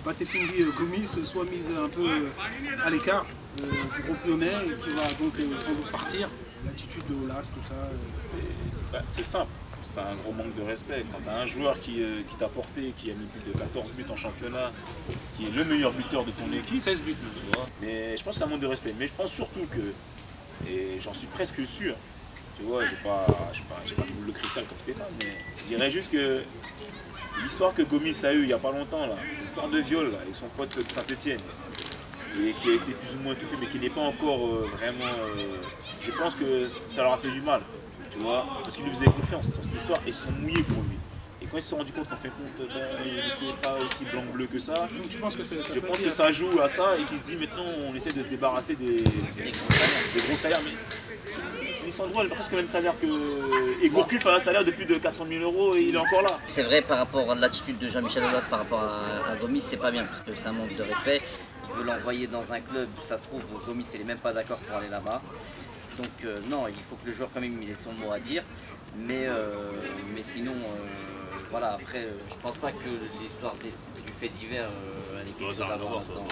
Batefingi Gomis soit mise un peu à l'écart du groupe lyonnais et qui va donc sans doute partir. L'attitude de Olas, tout ça. C'est simple. C'est un gros manque de respect. Quand tu as un joueur qui t'a porté, qui a mis plus de 14 buts en championnat, qui est le meilleur buteur de ton équipe. 16 buts. Mais je pense que c'est un manque de respect. Mais je pense surtout que, et j'en suis presque sûr, tu vois, j'ai pas le cristal comme Stéphane, mais je dirais juste que l'histoire que Gomis a eue il n'y a pas longtemps, l'histoire de viol là, avec son pote de Saint-Etienne, et qui a été plus ou moins étouffé, mais qui n'est pas encore vraiment... je pense que ça leur a fait du mal. Tu vois, parce qu'ils lui faisaient confiance sur cette histoire et se sont mouillés pour lui. Et quand ils se sont rendus compte qu'en fin de compte, il n'était pas aussi blanc-bleu que ça, donc tu penses que je pense que ça joue à ça et qu'il se dit maintenant on essaie de se débarrasser des gros salaires. Mais Lisandro a presque le même salaire que... Et Gourcuff a un salaire de plus de 400 000 € et il est encore là. C'est vrai par rapport à l'attitude de Jean-Michel Aulas par rapport à Gomis, c'est pas bien parce que c'est un manque de respect. Il veut l'envoyer dans un club, ça se trouve Gomis il est même pas d'accord pour aller là-bas. Donc non, il faut que le joueur quand même il ait son mot à dire, mais sinon, voilà, après, je pense pas que l'histoire du fait divers elle est quelque chose à voir là-dedans.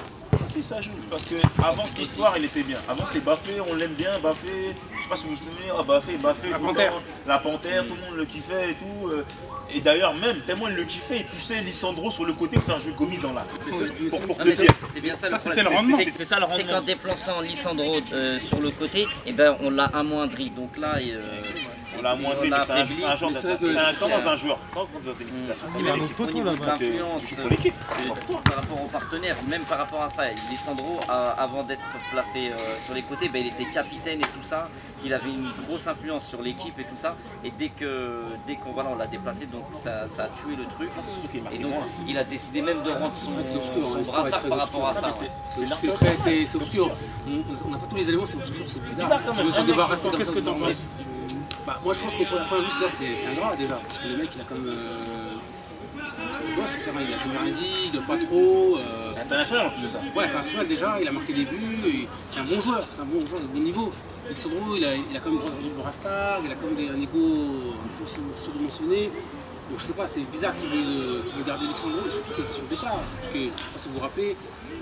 Si ça joue, parce qu'avant cette histoire il était bien, avant c'était Baffé, on l'aime bien, Baffé, je sais pas si vous vous souvenez, Baffé, la Panthère, tout le monde le kiffait et tout. Et d'ailleurs même, tellement il le kiffait, il poussait Lisandro sur le côté pour faire jouer Gomis dans l'axe. C'est bien ça, c'était le rendement. C'est qu'en déplaçant Lisandro sur le côté, et ben, on l'a amoindri. Donc là, on l'a amoindri, mais c'est un genre dans un joueur. Quand vous avez une équipe, au niveau d'influence par rapport aux partenaires, même par rapport à ça, Lisandro, avant d'être placé sur les côtés, ben, il était capitaine et tout ça. Il avait une grosse influence sur l'équipe et tout ça. Et dès qu'on voilà, on l'a déplacé, donc ça a tué le truc. Et donc il a décidé même de rendre son brassard par rapport à ça. C'est obscur. On n'a pas tous les éléments, c'est obscur, c'est bizarre. Il veut se débarrasser. Qu'est-ce que tu en penses? Moi je pense qu'au point de vue, c'est ingrat déjà. Parce que le mec il a comme. Il doit sur le terrain, il a jamais rien dit, il doit pas trop. International en plus de ça. Ouais, international déjà, il a marqué des buts, c'est un bon joueur de bon niveau. Lisandro, il a quand même le brassard, il a quand même un ego surdimensionné. Donc je sais pas, c'est bizarre qu'il veut garder Lisandro, et surtout qu'il était sur le départ. Parce que, je sais pas si vous vous rappelez,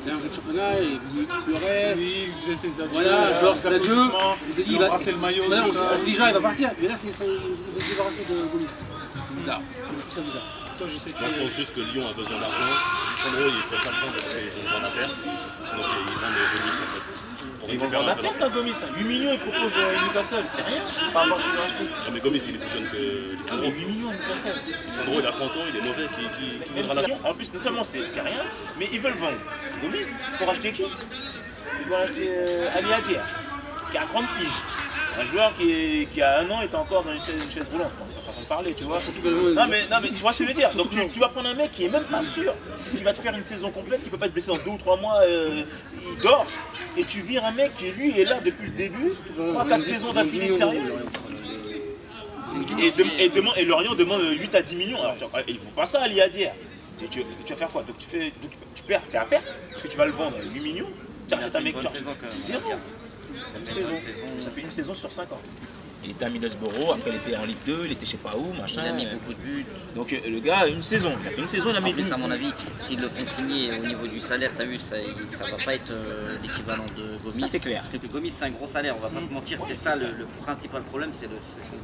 d'un jeu de championnat, et vous pleurait. Oui, vous faisait ses adieux. Voilà, genre ses adieux. On s'est dit, il va embrasser le maillot. Voilà, on s'est dit, genre, il va partir. Mais là, il veut se débarrasser de Gomis. C'est bizarre. Je trouve ça bizarre. Moi je pense juste que Lyon a besoin d'argent. Lisandro il ne peut pas le prendre parce qu'ils vont le vendre à perte. Donc ils vendent Gomis en fait. Ils vont vendre à perte à Gomis. 8 millions ils proposent Newcastle, c'est rien par rapport à ce qu'ils ont acheté. Mais Gomis il est plus jeune que Lisandro. Ah, mais 8 millions Newcastle. Lisandro il a 30 ans, il est mauvais, qui voudra l'argent. En plus non seulement c'est rien, mais ils veulent vendre Gomis pour acheter qui? Ils vont acheter Ali Hadir, qui a 30 piges. Un joueur qui a 1 an est encore dans une chaise roulante, façon de parler, tu vois. Non mais tu vois ce que je veux dire. Donc tu vas prendre un mec qui est même pas sûr, qui va te faire une saison complète, qui peut pas être blessé dans 2 ou 3 mois, il dort, et tu vires un mec qui lui est là depuis le début, 3-4 saisons d'affilée sérieux. Et Lorient demande 8 à 10 millions. Alors il ne faut pas ça, Ali Hadir. Tu vas faire quoi? Donc tu perds, t'es à perte, parce que tu vas le vendre 8 millions, tu achètes un mec, tu achètes 0. Une saison. Ça fait une saison sur 5 ans. Il était à Middlesbrough, après il était en Ligue 2, il était je sais pas où, machin. Il a mis beaucoup de buts. Donc le gars, une saison, il a fait une saison, il a mis 10. À mon avis, s'ils le font signer au niveau du salaire, t'as vu, ça va pas être l'équivalent de Gomis. Ça c'est clair. Parce que Gomis c'est un gros salaire, on va pas se mentir, c'est ça le principal problème, c'est son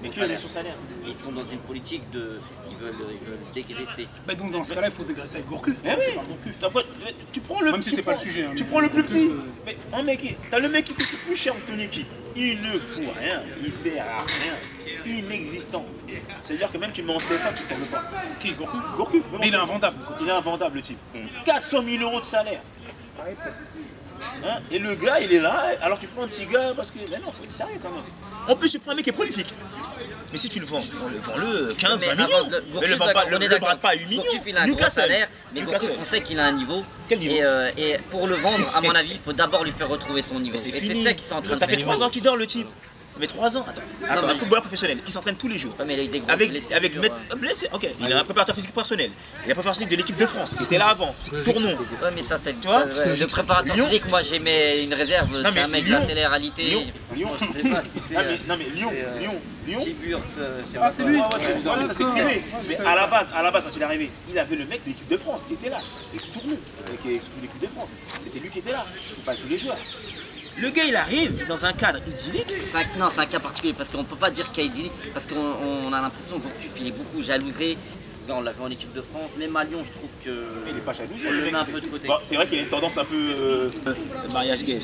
Mais gros qui salaire. est son salaire? Ils sont dans une politique de... Ils veulent dégraisser. Mais donc dans ce cas-là, il faut dégraisser avec Gourcuff. Eh oui. Tu prends le, même si c'est pas le sujet. Tu prends le plus petit. Mais un mec, t'as le mec qui coûte le plus cher de ton équipe. Il ne fout rien, il sert à rien, inexistant. C'est-à-dire que même tu mets en CFA, tu t'en veux pas. Qui, Gourcuff? Gourcuff. Mais il est invendable. Il est invendable le type. 400 000 € de salaire. Hein? Et le gars, il est là, alors tu prends un petit gars parce que. Mais non, faut être sérieux quand même. En plus, tu prends un mec qui est prolifique. Mais si tu le vends, vends-le 15-20 millions. Mais le brade pas à 8 millions. Gourcuff, il a un gros salaire, mais Gourcuff, on sait qu'il a un niveau. Quel niveau? Et pour le vendre, à mon avis, il faut d'abord lui faire retrouver son niveau. C'est et fini. c'est ça qu'ils sont en train de faire. Ça fait 3 ans qu'il dort le type. Mais 3 ans, attends, un footballeur professionnel qui s'entraîne tous les jours. Ouais, mais il a eu des grosses Avec blessures. ok, il a un préparateur physique personnel. Il a un préparateur physique de l'équipe de France qui était là avant. Tournon. Ouais, mais ça, c'est. Tu vois, Le préparateur Lyon. physique, moi j'ai mis une réserve. Non, C'est un mais mec de la Lyon. télé-réalité. Lyon. Je sais pas si c'est. Non mais Lyon. Tiburs, je sais Ah, pas c'est quoi. lui. Ouais, ça c'est privé. Mais à la base, quand il est arrivé, il avait le mec de l'équipe de France qui était là, et qui tournait avec l'équipe de France. C'était lui qui était là, pas tous les joueurs. Le gars il arrive dans un cadre idyllique. Non, c'est un cas particulier parce qu'on peut pas dire qu'il y a idyllique parce qu'on a l'impression que tu finis beaucoup jalousé. On l'a vu en équipe de France, même à Lyon, je trouve que. Il est pas jalousé. On le met un peu de côté. Bon, c'est vrai qu'il y a une tendance un peu mariage gay.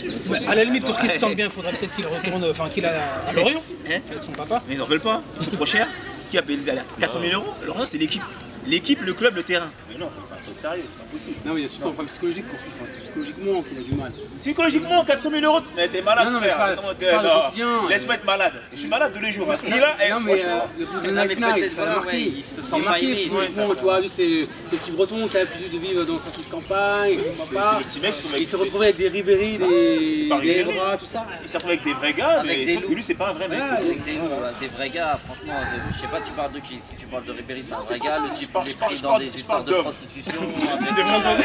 À la limite, pour qu'il se sente bien, il faudrait peut-être qu'il retourne, enfin qu'il aille à Lorient, Hein avec son papa. Mais ils en veulent pas, ils coûtent trop cher. Qui a payé les alertes 400 000 €. Lorient c'est l'équipe. L'équipe, le club, le terrain. Mais non, faut être sérieux, c'est pas possible. Non, mais il y a surtout un problème psychologique pour lui. C'est psychologiquement qu'il a du mal. Psychologiquement, 400 000 €, mais t'es malade, Non, mais frère. je parle au quotidien. Laisse-moi être malade. Je suis malade tous les jours. Parce qu'il est là, Non, mais franchement. le truc de Non, mais Naïsna, peut-être ça l'a voilà, marqué. ouais, il se sent Il est marqué, pas aimé, psychologiquement, tu vois, lui, c'est le petit breton qui a l'habitude de vivre dans sa petite campagne, avec son C'est papa. le petit mec qui se trouve avec- Il s'est retrouvé avec des Ribéry, pas des Ribéry. Ebra, tout ça. Il s'est retrouvé avec des vrais gars, Avec mais des sauf que loups. lui, c'est pas un vrai mec. Voilà, c'est tout. Avec des loups, des vrais gars, franchement, je sais pas, tu parles de qui? Si tu parles de Ribéry, c'est un vrai gars, le type il est pris dans des histoires de prostitution. Des vrais hommes.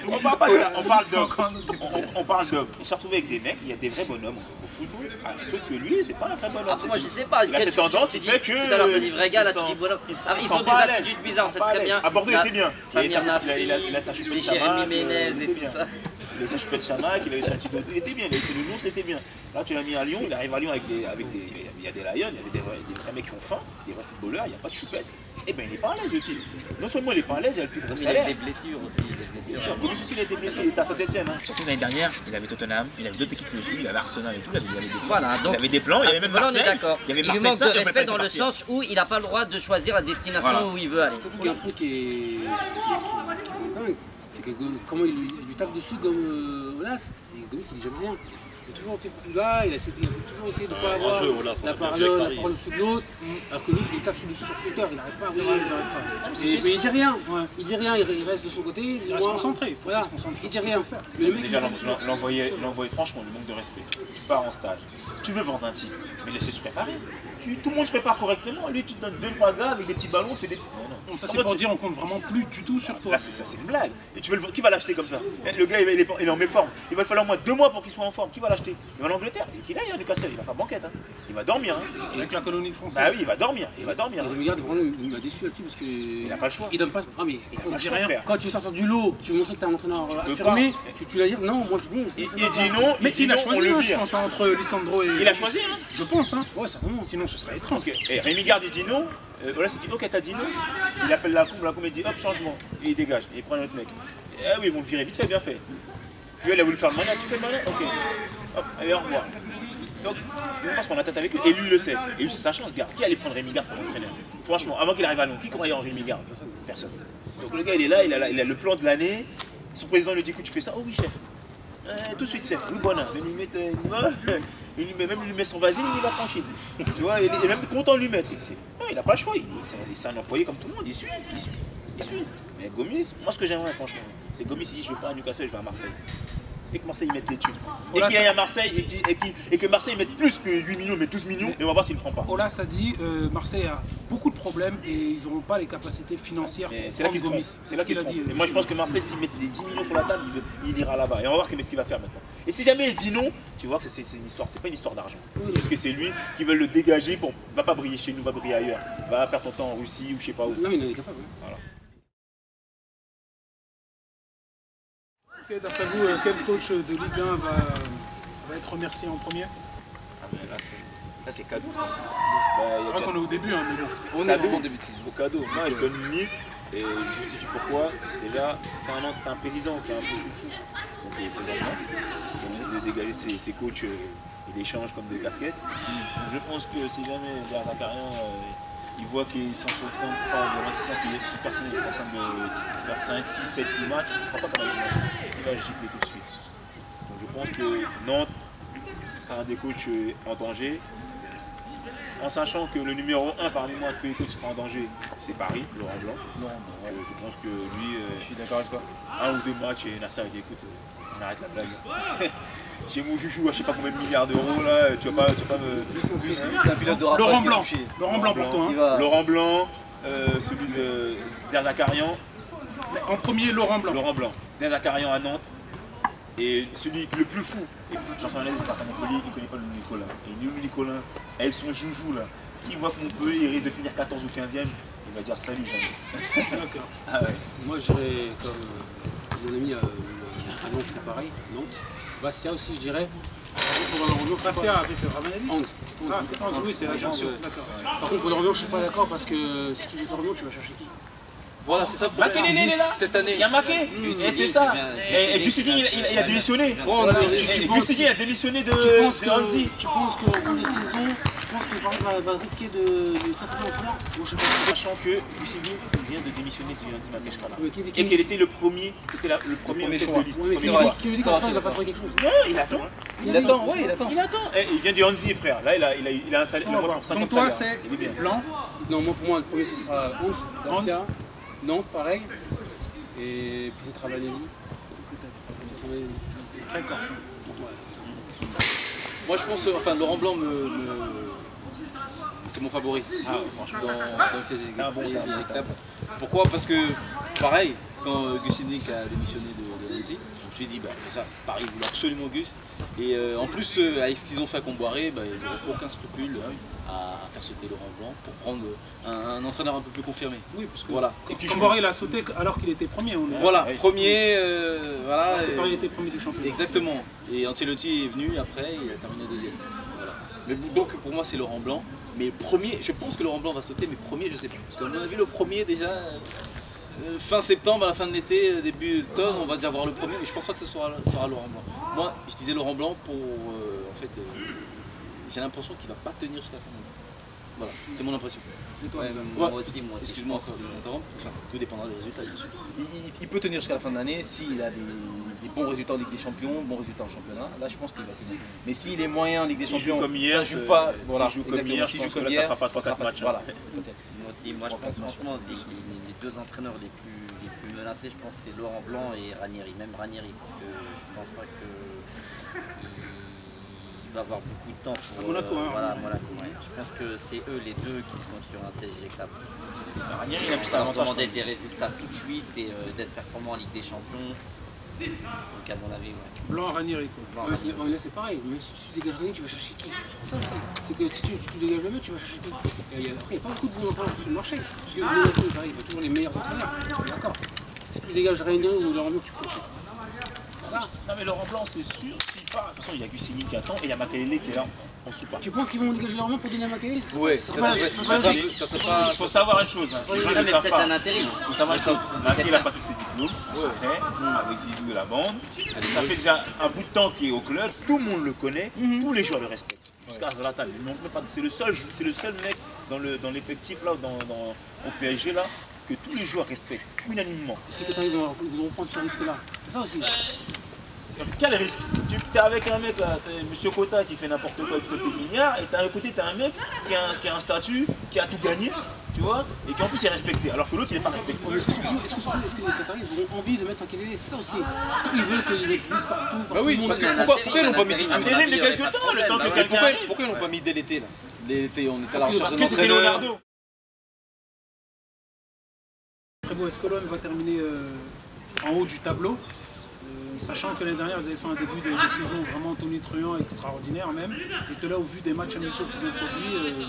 On parle pas de ça, on parle d'hommes. On parle d'hommes. Il s'est retrouvé avec des mecs, il y a des vrais bonhommes au football. Ah, sauf que lui, c'est pas un vrai bonhomme. Après, moi, je sais pas. Il a cette tendance, il fait que. Tout à l'heure, t'as dit vrai gars, là, tu dis bonhomme. Ils ont des attitudes bizarres, c'est très bien. À Bordeaux, il était bien. Samir Nasri, Il a sa chupette les Chamac, Jérémy Ménez il et était tout bien. ça. Il avait sa chupette Chamac, il avait son petit doigt, il était bien, il avait ses nounours, c'était bien. Là, tu l'as mis à Lyon, il arrive à Lyon avec des. Il y a des lions, il y a des vrais mecs qui ont faim, des vrais footballeurs, il n'y a pas de choupette. Eh ben, il n'est pas à l'aise, le type. Non seulement il n'est pas à l'aise, il a le plus gros Il a salaire. des blessures aussi, des Bien blessures. sûr, Gomis aussi il a été blessé, il était à Saint-Etienne. Surtout l'année dernière, il avait Tottenham, il avait d'autres équipes qui le suivent, il avait Arsenal et tout, il avait des plans. Voilà, donc. Il avait des plans, il y avait même Voilà, on est Marseille. d'accord. Il y avait Il lui Marseille, manque ça, de et on respect peut dans pas le laisser partir. sens où il n'a pas le droit de choisir la destination Voilà. où il veut aller. Surtout qu'il y a un truc qui est dingue, c'est que comment il lui tape dessus comme Olas, et Gomis il dit jamais rien. Il a toujours fait pour le gars, il a toujours essayé de ne pas avoir jeu, Olas, on la l'a bien parole vu avec Paris. dessus de l'autre, alors que lui il lui tape dessus sur Twitter, il n'arrête pas. C'est vrai, ils arrêtent pas. Mais il dit rien, Ouais. il dit rien, il reste de son côté. Il reste concentré, il faut Voilà, qu'il se concentre sur il dit ce qu'il rien. sait faire. Mais le mec Déjà, il tape dessus. l'envoyer, franchement, le manque de respect. Tu pars en stage, tu veux vendre un type, mais laissez se préparer. Tout le monde se prépare correctement. Lui, tu te donnes 2-3 gars avec des petits ballons, fait des petits. Non, non. Donc ça c'est pour dire on compte vraiment plus du tout sur toi. Là, c'est une blague. Et tu veux qui va l'acheter comme ça? Le gars, il est en méforme. Il va falloir au moins 2 mois pour qu'il soit en forme. Qui va l'acheter? Il va en Angleterre. Et qu'il aille à Newcastle. Il va faire banquette. Hein. Il va dormir. Hein. Avec la colonie française. Bah oui, il va dormir. Il va dormir. Mais regarde, vraiment, il m'a déçu là-dessus parce que. Il n'a pas le choix. Il donne pas. Ah, mais Il a quand, pas le tu choix, frère. quand tu veux sortir du lot, tu veux montrer que t'es un entraîneur peux affirmé, pas. tu vas dire non, moi je veux. Il dit non. Mais dit il a non, choisi, on le hein, je vire. pense, hein, entre Lisandro et. Il a choisi, hein. Je pense, hein. Ouais, certainement. Sinon ce serait étrange. Parce que Rémi Garde, il dit non. Voilà, c'est dit ok, t'as dit non. Il appelle la coupe il dit hop, changement. Et il dégage. Et il prend un autre mec. Et, ah oui, ils vont le virer vite fait, bien fait. Puis elle a voulu faire le malin. Tu fais le malin? Ok. Hop, allez, au revoir. Donc, on passe par la tête avec lui. Et lui, il le sait. Et lui, c'est sa chance. Garde. Qui allait prendre Rémi Garde comme entraîneur? Franchement, avant qu'il arrive à Lyon, qui croyait en Rémi Garde? Personne. Donc le gars, il est là, il a le plan de l'année. Son président lui dit écoute, tu fais ça? Oh oui, chef. Tout de suite, chef. Oui, bon, même il lui met son vasine, il y va tranquille. Tu vois, il est même content de lui mettre. Non, il n'a pas le choix. C'est un employé comme tout le monde. Il suit. Mais Gomis, moi, ce que j'aimerais, franchement, c'est Gomis, il dit je ne veux pas à Newcastle, je vais à Marseille. Et que Marseille mette les thunes. Et qu'il aille à Marseille et que Marseille mette plus que 8 millions, mais 12 millions, et on va voir s'il ne prend pas. Olas a dit Marseille a beaucoup de problèmes et ils n'auront pas les capacités financières Mais pour c'est là prendre qu'il se trompe. Gomis. C'est là qu'il ce se qu'il a trompe. dit. Et moi je pense que Marseille, s'il met les 10 millions sur la table, il ira là-bas. Et on va voir ce qu'il va faire maintenant. Et si jamais il dit non, tu vois que c'est une histoire, c'est pas une histoire d'argent. C'est juste que c'est lui qui veut le dégager. Bon, va pas briller chez nous, va briller ailleurs. Va perdre ton temps en Russie ou je sais pas où. Non, mais il en est capable. Voilà. Ok, d'après vous, quel coach de Ligue 1 va être remercié en premier? Ah, mais là, c'est cadeau ça. C'est vrai qu'on est au début, hein, mais bon. On est vraiment au début de saison. Au cadeau. Moi, je donne une liste et je justifie pourquoi. Déjà, t'as un président qui est un peu foufou, donc présentement, qui a envie de dégager ses coachs et d'échanges comme des casquettes. Donc, je pense que si jamais Léa Zakarian il voit qu'ils sont sur le point de l'investissement qui est super personnel, ils sont en train de faire 5, 6, 7, 8 matchs, il ne fera pas comme avec Nancy. Il va gicler tout de suite. Donc je pense que Nantes sera un des coachs en danger. en sachant que le numéro 1 parmi moi, tous les coachs qui seront en danger, c'est Paris, Laurent Blanc. Je pense que lui, Je suis d'accord avec toi. un ou deux matchs, et Nasser il dit écoute, on arrête la blague. J'ai mon joujou à je sais pas combien de milliards d'euros là, tu vas pas me. C'est un pilote de race. Laurent Blanc. Laurent Blanc pour toi. Hein. Laurent Blanc, celui de Derzakarian. En premier, Laurent Blanc. Laurent Blanc, Derzakarian à Nantes. Et celui le plus fou, Jean-Charles Hernandez, il passe à Montpellier, il ne connaît pas le Nicolas. Et Louis Nicolas, avec son joujou là, s'il voit que Montpellier il risque de finir 14 ou 15e, il va dire salut jamais. D'accord. Ah ouais. Moi, je dirais comme mon ami à Nantes, pareil, Nantes. Bastia aussi, je dirais. Pour Laurent Blanc, Bastia avec Ravanelli. Hans. Ah, c'est Hans, oui, c'est Ajaccio. D'accord. Par contre, pour Laurent Blanc, je suis pas d'accord parce que si tu joues Laurent Blanc, tu vas chercher qui? Voilà, c'est ça le Maké, problème. il est là. Cette année. Il y a Maké. Et c'est ça. Et Gusigny, il a démissionné. Gusigny a démissionné de Hansi. Tu penses qu'au cours des saisons, tu penses que Paris va risquer de s'affronter entre là? Moi, je sais pas. Sachant que Gusigny vient de démissionner de Hansi Makeshkala. Mais qui- Et qu'il était le premier, c'était le premier en tête choix. de liste. Ouais, mais Premier choix. qui nous dit qu'après, il va pas trouver quelque chose? Non, il attend. Il attend, ouais, il attend. Il attend. Il vient du Hansi, frère. Là, il a un salaire. Il a pour 50 Donc toi, salaires. c'est Il est bien. Blanc. Non, moi, pour moi, le premier, ce sera Hans. Bastia. Nantes, pareil. Et peut-être Ravanelli. Peut-être Ravanelli. Très corse. Moi je pense, enfin Laurent Blanc c'est mon favori. Ah, franchement. Dans ces équipes. Pourquoi? Parce que pareil, quand Gusigny a démissionné de Nancy, je me suis dit, bah, ça, Paris voulait absolument Gus. Et en plus, avec ce qu'ils ont fait à Comboiré, bah, ils n'auraient aucun scrupule à faire sauter Laurent Blanc pour prendre un entraîneur un peu plus confirmé. Oui, parce que Voilà. Comboiré, il a sauté alors qu'il était premier. Voilà, Ouais. premier, voilà. Paris était premier du championnat. Exactement. Et Ancelotti est venu après, il a terminé deuxième. Voilà. Mais donc pour moi c'est Laurent Blanc. Mais le premier, je pense que Laurent Blanc va sauter, mais premier je sais pas. Parce qu'à mon avis le premier déjà, fin septembre, à la fin de l'été, début automne, on va déjà voir le premier, mais je pense pas que ce sera Laurent Blanc. Moi je disais Laurent Blanc pour en fait j'ai l'impression qu'il va pas tenir jusqu'à la fin de l'année. Voilà, c'est mon impression. Et toi, Hamza Moi aussi. Excuse-moi encore de m'interrompre, enfin, tout dépendra des résultats bien sûr. Il peut tenir jusqu'à la fin de l'année s'il a des bons résultats en Ligue des Champions, bons résultats en championnat, là je pense qu'il va tenir. Mais s'il est moyen en Ligue des S'il Champions, joue comme hier, ça joue pas, voilà, s'il joue comme hier, je pense que là, ça fera pas 3-4 matchs. Voilà, peut-être. Moi aussi, moi je pense franchement les deux entraîneurs les plus menacés, je pense c'est Laurent Blanc et Ranieri, même Ranieri, parce que je pense pas que il va avoir beaucoup de temps pour Monaco, hein. voilà, Monaco. Ouais. Je pense que c'est eux les deux qui ont un CSG club. Ranieri, il a un petit Leur avantage. demander des résultats tout de suite et d'être performant en Ligue des Champions. Donc à mon avis, ouais. Blanc, Ranieri, quoi. Ouais, là c'est pareil, mais si tu dégages rien, tu vas chercher qui? Ça aussi. C'est que si tu dégages le mec, tu vas chercher qui? Après, il n'y a pas beaucoup de bons entraîneurs sur le marché. Parce que Monaco, pareil, il faut toujours les meilleurs entraîneurs. D'accord. Si tu dégages rien ou Laurent Blanc, tu peux. Ça. Non mais Laurent Blanc, c'est sûr, s'il part, de toute façon il y a Gusigny qui attend et il y a Makalele qui est là en soupape. Tu penses qu'ils vont dégager Laurent Blanc pour donner à Makalele? Ouais, ça serait pas. Il faut savoir une chose, les gens ne le mais savent peut-être pas. un intérim. Il faut savoir une chose, Maké il a passé ses diplômes en secret avec Zizou et la bande. Ça fait déjà un bout de temps qu'il est au club, tout le monde le connaît, tous les joueurs le respectent. Jusqu'à Zlatan, c'est le seul mec dans l'effectif là, au PSG là, que tous les joueurs respectent unanimement. Est-ce que Qatar, ils vont reprendre ce risque-là? C'est ça aussi. Quel risque? Tu es avec un mec, là, Monsieur Kota qui fait n'importe quoi avec tes milliards, et à côté tu as un mec qui a un statut, qui a tout gagné, tu vois, et qui en plus est respecté, alors que l'autre il n'est pas respecté. Mais est-ce que les Qataris auront envie de mettre un Makalele? C'est ça aussi. Ils veulent qu'il y ait partout. Bah oui, parce que pourquoi ils l'ont pas mis tout de suite? Intérim de quelques temps, le temps que quelqu'un arrive. Pourquoi ils l'ont pas mis dès l'été là? L'été, on était à la recherche Parce d'un que c'était entraîneur. Leonardo. Très beau, est-ce que l'OM va terminer en haut du tableau, sachant que l'année dernière, ils avaient fait un début de saison vraiment tonitruant, extraordinaire même, et que là, au vu des matchs amicaux qu'ils ont produits,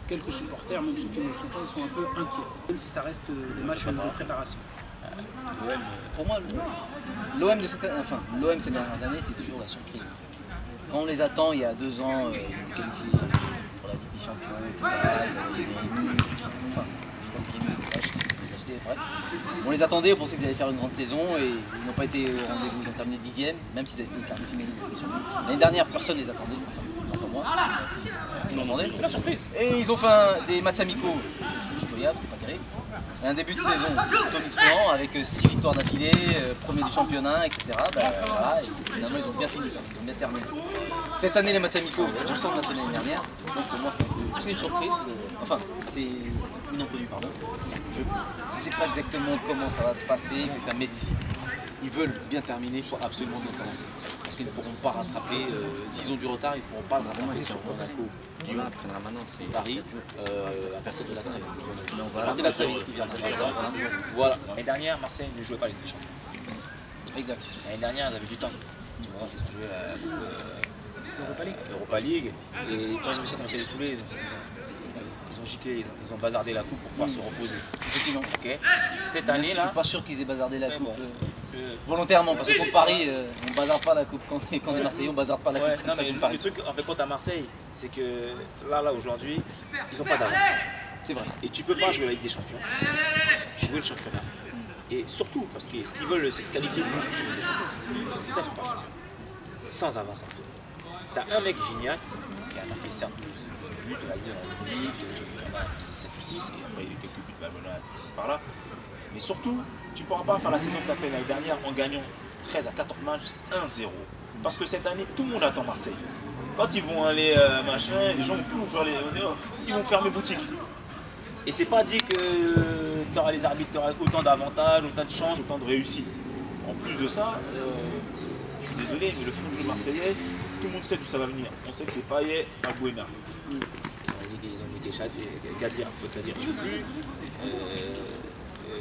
quelques supporters, même ceux qui ne le sont pas, ils sont un peu inquiets, même si ça reste des matchs de préparation. Pour moi, l'OM l'OM ces dernières années, c'est toujours la surprise. Quand on les attend, il y a 2 ans, ils étaient qualifiés pour la Ligue des Champions, etc. Ils avaient Rémi, enfin, je crois que Rémi, je sais pas si vous l'acheter, bref. On les attendait, on pensait qu'ils allaient faire une grande saison et ils n'ont pas été au rendez-vous. Ils ont terminé 10e, même s'ils avaient fait une quart de finale de Ligue des Champions. L'année dernière, personne ne les attendait, enfin, pas moi, ils m'en demandaient. La surprise. Et ils ont fait des matchs amicaux pitoyables, c'était pas terrible. Un début de saison tonitruant avec 6 victoires d'affilée, premier du championnat, etc. Voilà, et finalement ils ont bien fini, ils ont bien terminé. Cette année les matchs amicaux ressemblent à ceux de l'année dernière, donc pour moi c'est un peu une surprise, enfin c'est une inconnue pardon. Je ne sais pas exactement comment ça va se passer, mais si ils veulent bien terminer, il faut absolument bien commencer. Parce qu'ils ne pourront pas rattraper, s'ils ont du retard, ils ne pourront pas le rattraper sur Monaco, Lyon, Paris, à partir de la trêve. À partir de la trêve, voilà. L'année dernière, Marseille ne jouait pas avec les champions. Exact. L'année dernière, ils avaient du temps. Tu vois, ils ont joué à Europa League. Et quand ils ont vu ça commencer à les saouler, ils ont giclé, ils ont bazardé la coupe pour pouvoir se reposer. Effectivement. Okay. Cette Je ne année-là, suis pas sûr qu'ils aient bazardé la mais coupe bon, volontairement, parce que contre Paris, on ne bazarde pas la coupe. Quand on est Marseillais, on ne bazarde pas la coupe ouais, comme non, ça mais contre Paris. le truc en fait contre à Marseille, c'est que là aujourd'hui, ils n'ont pas d'avance. C'est vrai. Et tu peux pas jouer la Ligue des Champions, jouer le championnat. Et surtout, parce que ce qu'ils veulent, c'est se qualifier pour la Ligue des Champions. C'est ça qu'ils ne sont pas champions. Sans avance en fait. T'as un mec Gignac qui a marqué certes 12 buts, la Ligue, j'en ai 7 ou 6, et après il y a eu quelques buts de Valbuena ici par là. Mais surtout, tu ne pourras pas faire la saison que tu as fait l'année dernière en gagnant 13 à 14 matchs, 1-0. Parce que cette année, tout le monde attend Marseille. Quand ils vont aller machin, les gens vont plus vous faire ils vont fermer boutique. Et c'est pas dit que tu auras les arbitres, tu auras autant d'avantages, autant de chances, autant de réussite. En plus de ça, je suis désolé, mais le fond de jeu marseillais, tout le monde sait d'où ça va venir. On sait que c'est Payet, Aguena. Ils ont mis Gadir, Gadir ne joue plus.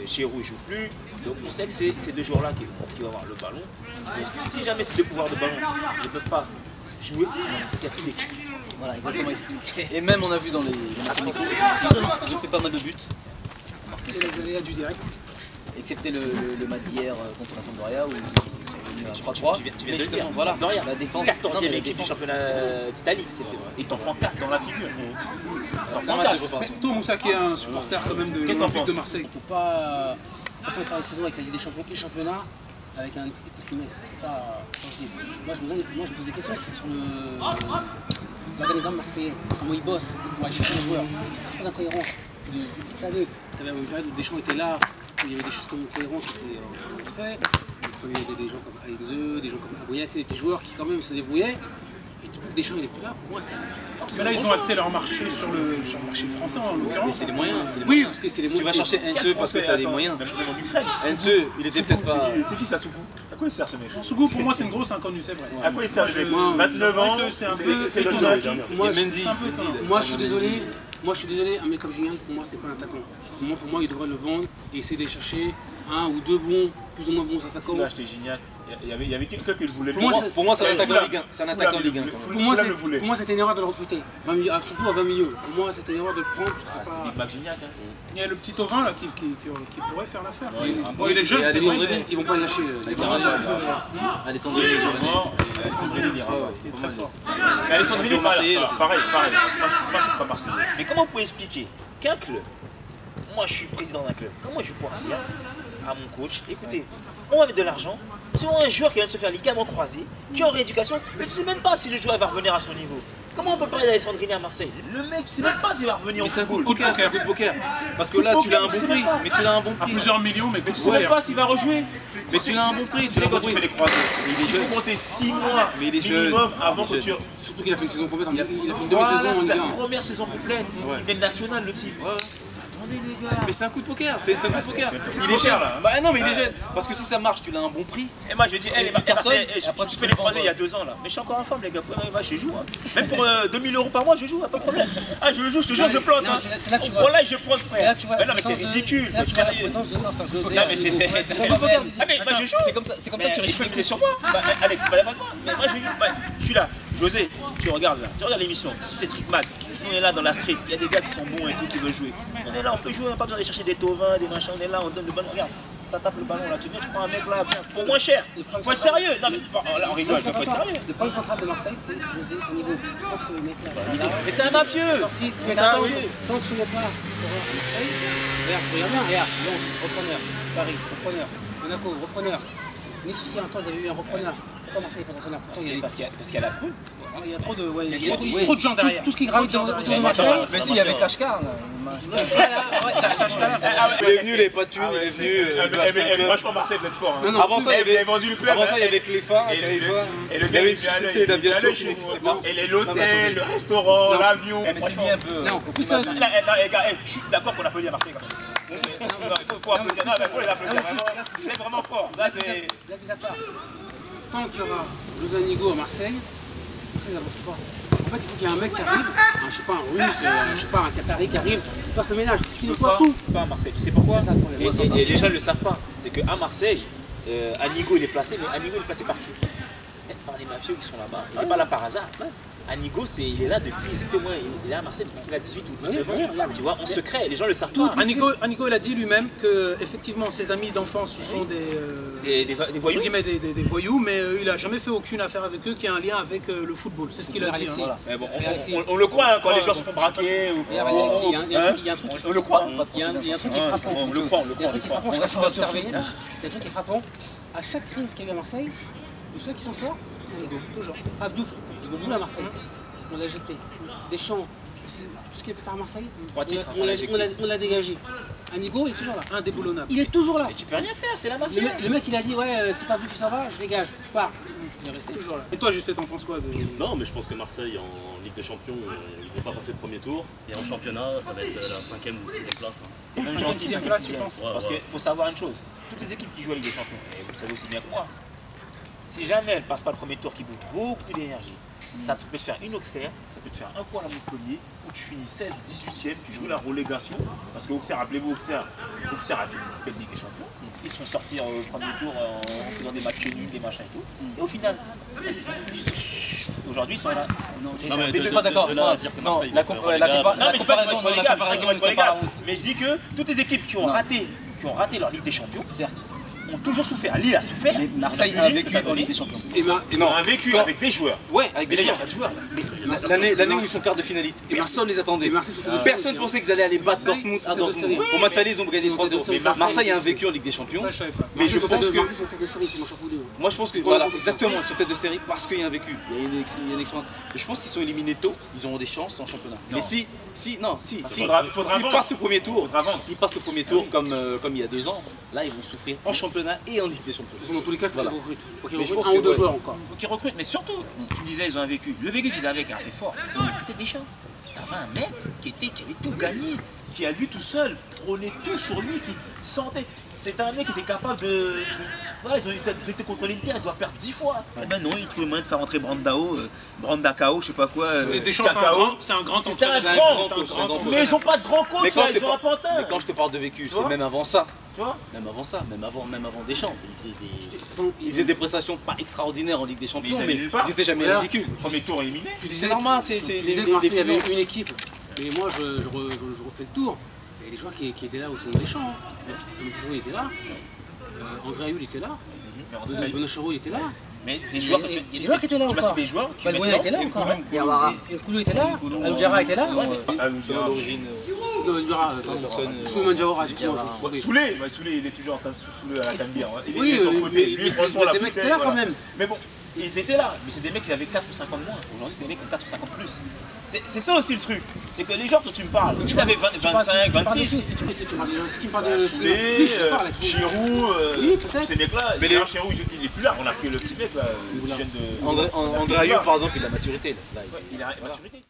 Chérou ne joue plus. Donc on sait que c'est ces deux joueurs-là qui vont avoir le ballon. Donc si jamais ces deux pouvoirs de ballon ne peuvent pas jouer, il y a plus d'équipe. Voilà, exactement. Et même on a vu dans les matchs amicaux, ils ont fait pas mal de buts. C'est les aléas du direct. Excepté le match d'hier contre la Sampdoria où ils sont venus à 3-3. Tu viens de le dire, voilà, Sampdoria, la défense. 14e équipe du championnat d'Italie. Et t'en prends 4 dans la figure. T'en prends 4. Mais toi, Moussa, qui est un supporter quand même de Qu'est-ce que t'en l'Olympique de penses? Marseille. On peut pas. Quand on fait une saison avec la Ligue des Champions et le championnat, avec un effectif aussi mec, on peut pas changer. Moi je me pose des questions, c'est sur l'organigramme marseillais, comment ils bossent pour aller chercher les joueurs. Il y a trop d'incohérence. Vous savez, tu avais une période où Deschamps était là, où il y avait des choses comme cohérentes qui étaient faites. Il y avait des gens comme Aexeux, des gens comme Abouya, c'est des joueurs qui quand même se débrouillaient. Et depuis que Deschamps il est plus là, pour moi c'est. Mais là, ils ont axé leur marché sur le marché français en l'occurrence. C'est les moyens. Oui, parce que c'est les Tu vas chercher Enzo parce que tu as des moyens. Même en Ukraine. Enzo, il était peut-être pas. C'est qui ça, Soukou? À quoi il sert ce mec? Sougou, pour moi, c'est une grosse inconnue, c'est vrai. À quoi il sert le mec? Moi, 29 ans, c'est un peu c'est le étonnant. jeune. Moi, Mendy. C'est un peu étonnant. Moi je suis désolé, un mec comme Julien, pour moi c'est pas un attaquant. Pour moi il devrait le vendre et essayer d'aller chercher un ou deux bons, plus ou moins bons attaquants. Il a acheté Gignac. Il y avait quelqu'un qui le voulait. Pour moi, Pour moi, c'est un attaquant Ligue 1. C'est un attaquant Ligue 1. Pour moi c'était une erreur de le recruter, surtout à 20 millions. Pour moi c'était une erreur de le prendre parce que Ah, c'est c'est pas... Big Mac Gignac. Il y a le petit Ovin là qui pourrait faire l'affaire. Ouais, Bon, il est jeune, et c'est Alessandro vrai. Denis. Ils vont pas le lâcher. Alessandro Ils Denis. sont morts et Alessandrini ira. Il est très fort. Mais Alessandrini, Marseillais aussi. pareil. Moi, je suis pas Marseillais. Mais comment vous pouvez expliquer qu'un club, moi je suis président d'un club, comment je vais pouvoir dire à mon coach, écoutez, on va mettre de l'argent sur un joueur qui vient de se faire ligament croisé, qui est en rééducation, mais tu sais même pas si le joueur va revenir à son niveau. Comment on peut parler d'Alessandrini à Marseille? Le mec, tu sais même pas s'il va revenir Mais au c'est un coup de football. poker, c'est un coup de poker. Parce que là, tu l'as un bon prix. Mais tu l'as un bon À prix. plusieurs millions, mais Tu sais même pas s'il va rejouer. Mais tu l'as un bon prix. Tu sais quand tu fais les croisés, Mais il est il faut jeune. compter 6 mois Mais il est jeune. minimum avant Il est que tu... jeune. Surtout qu'il a fait une saison complète, il a fait une Voilà, demi-saison en c'est Ligue la 1. première saison complète. Il est national le type. Attendez les gars. Mais c'est un coup de poker. C'est un coup de poker. c'est un coup de Il est poker, jeune. là. Bah non, mais il est jeune. Parce que si ça marche, tu l'as un bon prix. Et moi je dis, Il cartonne, je après, tu fais peux les le croisés vendre. il y a 2 ans là. Mais je suis encore en forme les gars. Moi, je joue. Hein. Même pour 2000 € par mois, je joue, pas de problème. Ah je joue, je te jure, je plante. Non, Hein. c'est là que tu vois. Voilà, je plante C'est là frère. que tu vois Mais la non mais c'est compétence de- ridicule. c'est là que tu vois la Sérieux. compétence de José. Non mais c'est C'est un coup de poker. Ah mais moi je joue. C'est comme ça que tu Mais réussis. je peux compter sur moi. Bah, Alex, t'es pas d'accord avec moi. Mais moi je joue. Bah, je suis là. José, tu regardes là. Tu regardes l'émission. Si c'est Street Mag, nous on est là dans la street. Il y a des gars qui sont bons et tout qui veulent jouer. On est là, on peut jouer, on n'a pas besoin d'aller chercher des tauvins, des machins. On est là, on donne le ballon. Regarde. Ça tape le ballon là, tu viens, tu prends un mec là, bien, pour moins cher. Faut être sérieux. Non mais là on rigole, faut être sérieux. Le problème central de Marseille, c'est José au niveau. Tant que ce mec là, Mais c'est un mafieux. si ce C'est mec un là, mafieux. tant que ce mec là sera à Marseille, regarde bien, regarde, Lens, repreneur, Paris, repreneur, Monaco, repreneur. Nice aussi, un temps, ils avaient eu un repreneur. pourquoi Marseille n'est pas d'entraîneur? Parce qu'il y a la brune. Il y a trop de, ouais, il y y a a trop de gens derrière. Tout ce qui gravite autour de Marseille. Mais si, avec Kashkar. Il est venu, il n'avait pas de thunes, il est venu. Franchement, Marseille, vous êtes fort. Avant ça, il avait vendu le club. Avant ça, il y avait Cléfa. Et le gars, il avait une société d'aviation qui n'existait pas. Et l'hôtel, le restaurant, l'avion. Mais c'est dit un peu. Non, plus ça. Les gars, je suis d'accord qu'on applaudit à Marseille quand même. Il faut applaudir. Non, il faut les applaudir. Vous êtes vraiment fort. Tant qu'il y aura José Anigo à Marseille, Marseille n'avance pas. En fait, il faut qu'il y ait un mec qui arrive, je sais pas, un russe, je sais pas, un Qatari qui arrive, qui fasse le ménage, qui nettoie tout. Pas à Marseille. Tu sais pourquoi? C'est ça le problème. Et les gens ne le savent pas. C'est qu'à Marseille, Anigo il est placé, mais Anigo il est placé par qui? Par des mafieux qui sont là-bas. Il n'est pas là par hasard. Anigo, il est là depuis, il est à Marseille depuis qu'il a 18 ou 19 ans. Tu vois, en secret, les gens le savent pas. Anigo, il a dit lui-même que effectivement ses amis d'enfance sont des voyous, des voyous, mais il a jamais fait aucune affaire avec eux qui a un lien avec le football. C'est ce qu'il a dit. Voilà. Mais bon, on le croit hein, quand les gens se font braquer. Il y a un truc On le croit. Il y a un truc qui est frappant. On le croit. Il y a un truc qui est frappant. Il y a un truc qui est frappant. À chaque crise qu'il y a eu à Marseille, le seul qui s'en sort, c'est Anigo. Toujours. Abdouf, du bon boulot à Marseille. On l'a jeté. Deschamps, tout ce qu'il a pu faire à Marseille, on l'a dégagé. Anigo, il est toujours là. Indéboulonnable. Il est toujours là. Mais tu peux rien faire, c'est la mafia. Le mec, il a dit, ouais, c'est pas Abdouf qui s'en va, je dégage, je pars. Il est resté toujours là. Et toi, Justin, t'en penses quoi Non, mais je pense que Marseille, en Ligue des Champions, ils ne vont pas passer le premier tour. Et en championnat, ça va être la 5e ou 6e place. T'es même gentil, 5e place, tu penses? Parce qu'il faut savoir une chose. Toutes les équipes qui jouent à la Ligue des Champions, et vous le savez aussi bien que moi, si jamais elles ne passent pas le premier tour qui bouge beaucoup d'énergie, ça peut te faire une Auxerre, ça peut te faire un point à Montpellier, où tu finis 16 ou 18e, tu joues la relégation. Parce que Auxerre, rappelez-vous, Auxerre a fait une belle Ligue des Champions. Ils se font sortir au premier tour en faisant des matchs nuls, des machins et tout. Et au final, aujourd'hui, ils sont là. Mais je suis pas d'accord. Non, la comparaison ne tient pas la route. Mais je dis que toutes les équipes qui ont raté leur Ligue des Champions, ont toujours souffert. Lille a souffert. Mais Marseille a vécu en Ligue des Champions. Ils ont vécu avec des joueurs. Ouais, avec des joueurs. L'année où ils sont quart de finaliste, personne ne les attendait. Personne ne pensait qu'ils allaient aller battre Dortmund à Dortmund. Au match aller, ils ont gagné 3-0. Mais Marseille a un vécu en Ligue des Champions. Mais je pense que. Moi, je pense que. Voilà, exactement, ils sont tête de série parce qu'il y a un vécu. Il y a une expérience. Je pense qu'ils sont éliminés tôt, ils auront des chances en championnat. Mais s'ils passent le premier tour, comme il y a 2 ans, là, ils vont souffrir en championnat et en Ligue des Champions. Dans tous les cas, il faut qu'ils recrutent 1 ou 2 joueurs encore. Il faut qu'ils recrutent, mais surtout, si tu me disais, ils ont un vécu. Le vécu qu'ils avaient, qui a fait fort, c'était Deschamps. T'avais un mec qui avait tout gagné, qui à lui tout seul prônait tout sur lui, qui sentait. C'était un mec qui était capable de. Voilà, ils ont été contre l'Inter, ils doivent perdre 10 fois. Ben non, ils trouvent moyen de faire rentrer Branda Kao, je sais pas quoi. Deschamps, c'est un grand entraîneur. Mais ils ont pas de grand coach, ils ont un pantin. Mais quand je te parle de vécu, c'est même avant ça. Tu vois? Même avant Deschamps, ils faisaient des prestations pas extraordinaires en Ligue des Champions, mais ils étaient jamais ridicules. Premier tour éliminé. C'est normal, tu disais que Marseille avait une équipe, mais moi je refais le tour. Il y a des joueurs qui étaient là autour de Deschamps. Il était là, André Ayew était là, Benoît Charo était là. Mais des joueurs qui étaient là. Tu m'as cité des joueurs qui Balbouna était là encore. Nkoulou était là, Aloudjara était là. Souleymane Diawara, excuse-moi. Soulé, il est toujours en train de saouler à la Cambire. Oui, mais ces mecs étaient là quand même. Mais bon, ils étaient là, mais c'est des mecs qui avaient 4 ou 5 ans de moins. Aujourd'hui, c'est des mecs qui ont 4 ou 5 ans de plus. C'est ça aussi le truc. C'est que les gens dont tu me parles, ils avaient 25, 26. Si tu me parles de Soulé, Chirou, ces mecs-là. Mais les Chirou, il est plus là. On a pris le petit mec là, le jeune de. André Ayew, par exemple, il a maturité. Il a maturité.